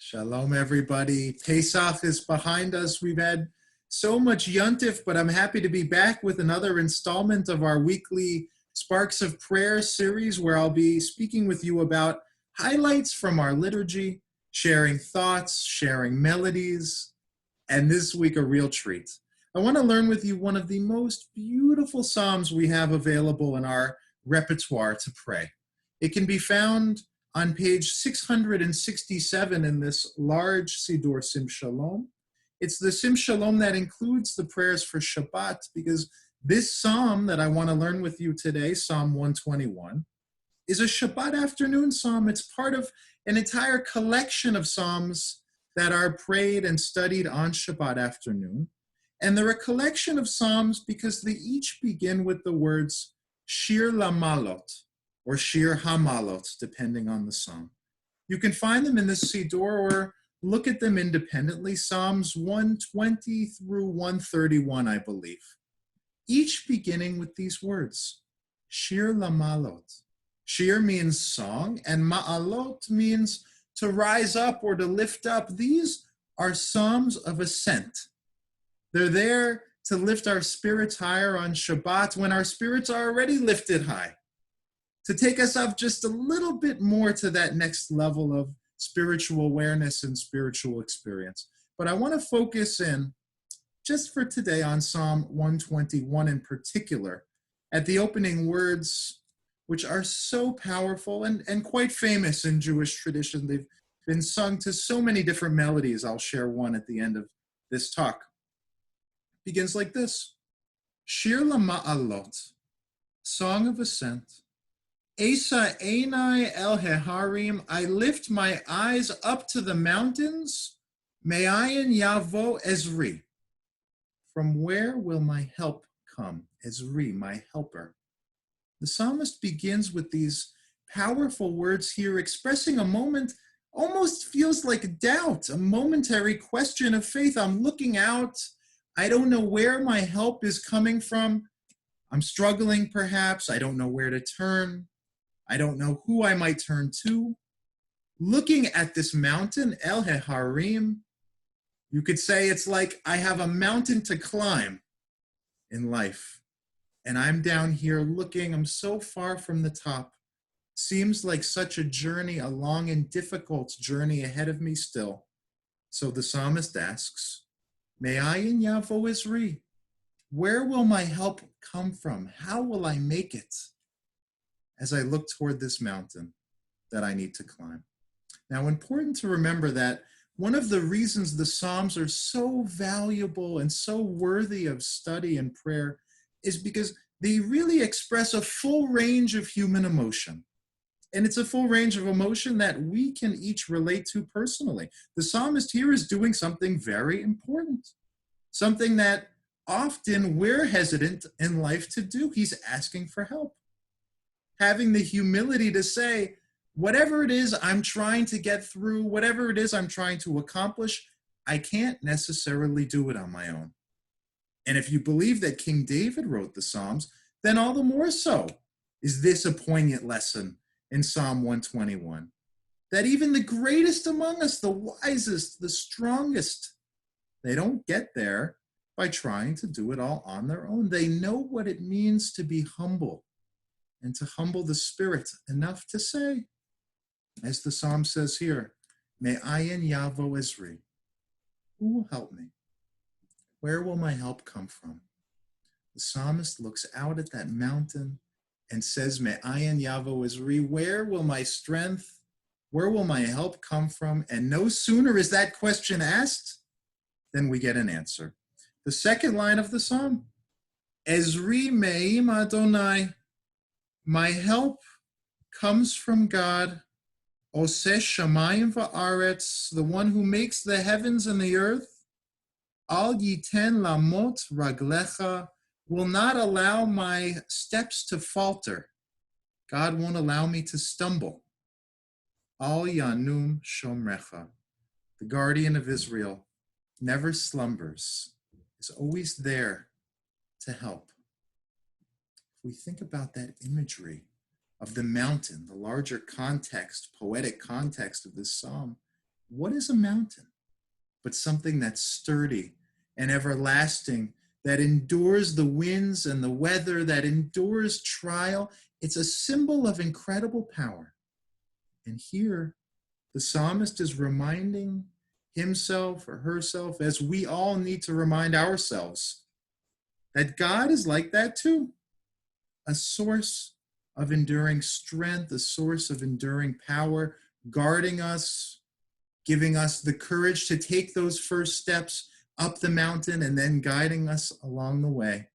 Shalom, everybody. Pesach is behind us. We've had so much yontif, but I'm happy to be back with another installment of our weekly Sparks of Prayer series, where I'll be speaking with you about highlights from our liturgy, sharing thoughts, sharing melodies, and this week a real treat. I want to learn with you one of the most beautiful psalms we have available in our repertoire to pray. It can be found on page 667 in this large Siddur Sim Shalom. It's the Sim Shalom that includes the prayers for Shabbat, because this psalm that I want to learn with you today, Psalm 121, is a Shabbat afternoon psalm. It's part of an entire collection of psalms that are prayed and studied on Shabbat afternoon. And they're a collection of psalms because they each begin with the words Shir Lamalot, or Shir Hamalot, depending on the psalm. You can find them in the Siddur or look at them independently, Psalms 120 through 131, I believe. Each beginning with these words, Shir Lamalot. Shir means song, and Ma'alot means to rise up or to lift up. These are psalms of ascent. They're there to lift our spirits higher on Shabbat when our spirits are already lifted high, to take us up just a little bit more to that next level of spiritual awareness and spiritual experience. But I want to focus in, just for today, on Psalm 121 in particular, at the opening words, which are so powerful and quite famous in Jewish tradition. They've been sung to so many different melodies. I'll share one at the end of this talk. It begins like this. Shir Lama'alot, Song of Ascent. Einay heharim, I lift my eyes up to the mountains. Yavo Ezri, from where will my help come? Ezri, my helper. The psalmist begins with these powerful words here, expressing a moment, almost feels like doubt, a momentary question of faith. I'm looking out. I don't know where my help is coming from. I'm struggling, perhaps. I don't know where to turn. I don't know who I might turn to. Looking at this mountain, El Heharim, you could say it's like I have a mountain to climb in life. And I'm down here looking, I'm so far from the top. Seems like such a journey, a long and difficult journey ahead of me still. So the psalmist asks, Me'ayin yavo Ezri, where will my help come from? How will I make it as I look toward this mountain that I need to climb? Now, important to remember that one of the reasons the Psalms are so valuable and so worthy of study and prayer is because they really express a full range of human emotion. And it's a full range of emotion that we can each relate to personally. The psalmist here is doing something very important, something that often we're hesitant in life to do. He's asking for help. Having the humility to say, whatever it is I'm trying to get through, whatever it is I'm trying to accomplish, I can't necessarily do it on my own. And if you believe that King David wrote the Psalms, then all the more so is this a poignant lesson in Psalm 121. That even the greatest among us, the wisest, the strongest, they don't get there by trying to do it all on their own. They know what it means to be humble and to humble the spirit enough to say, as the psalm says here, Me'ayin yavo Ezri, who will help me? Where will my help come from? The psalmist looks out at that mountain and says, Me'ayin yavo Ezri, where will my strength, where will my help come from? And no sooner is that question asked than we get an answer. The second line of the psalm, Ezri me'im Adonai, my help comes from God, Oseh shamayim va'aretz, the one who makes the heavens and the earth. Al yiten lamot raglecha, will not allow my steps to falter. God won't allow me to stumble. Al yanum shomrecha, the guardian of Israel, never slumbers, is always there to help. If we think about that imagery of the mountain, the larger context, poetic context of this psalm, What is a mountain but something that's sturdy and everlasting, that endures the winds and the weather, that endures trial? It's a symbol of incredible power. And here, the psalmist is reminding himself or herself, as we all need to remind ourselves, that God is like that too. A source of enduring strength, a source of enduring power, guarding us, giving us the courage to take those first steps up the mountain and then guiding us along the way,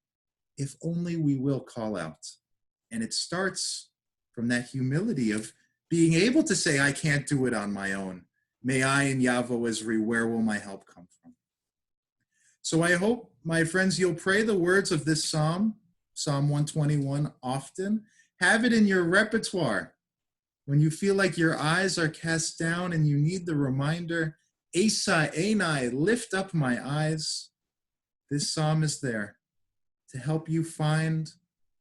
if only we will call out. And it starts from that humility of being able to say, I can't do it on my own. May I in yavo Ezri, where will my help come from? So I hope, my friends, you'll pray the words of this psalm, Psalm 121, often. Have it in your repertoire. When you feel like your eyes are cast down and you need the reminder, Oseh, einai, lift up my eyes. This psalm is there to help you find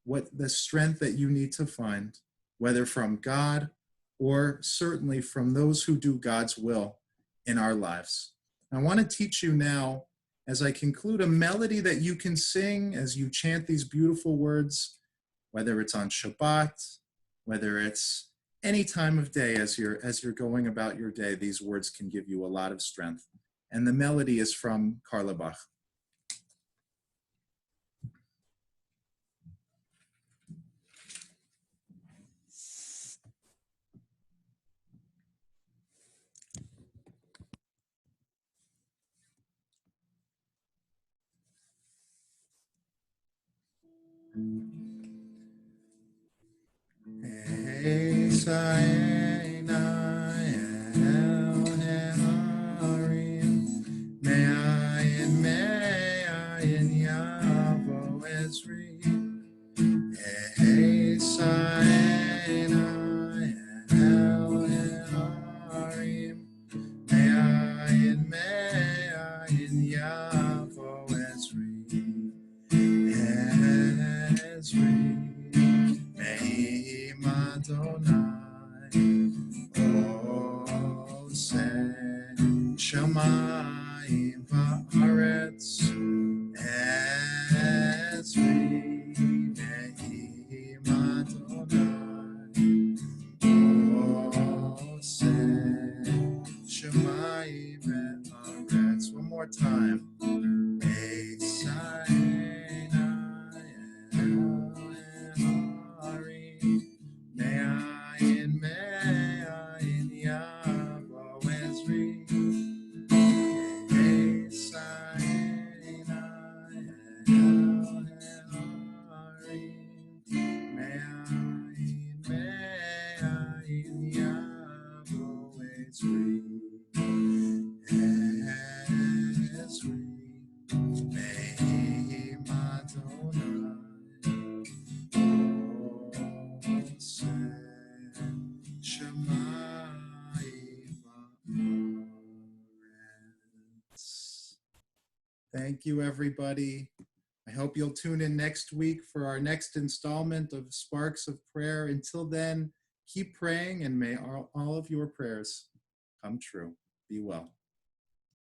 what the strength that you need to find, whether from God or certainly from those who do God's will in our lives. I want to teach you now, as I conclude, a melody that you can sing as you chant these beautiful words, whether it's on Shabbat, whether it's any time of day as you're going about your day. These words can give you a lot of strength. And the melody is from Carla Bach. Einay, heharim, me'ayin yavo Ezri. Einay, heharim, me'ayin yavo Ezri. Ezri. Oseh, shamayim va'aretz, Ezri, ne'im Adonai. Oseh, shamayim va'aretz. One more time. Thank you, everybody. I hope you'll tune in next week for our next installment of Sparks of Prayer. Until then, keep praying, and may all of your prayers come true. Be well.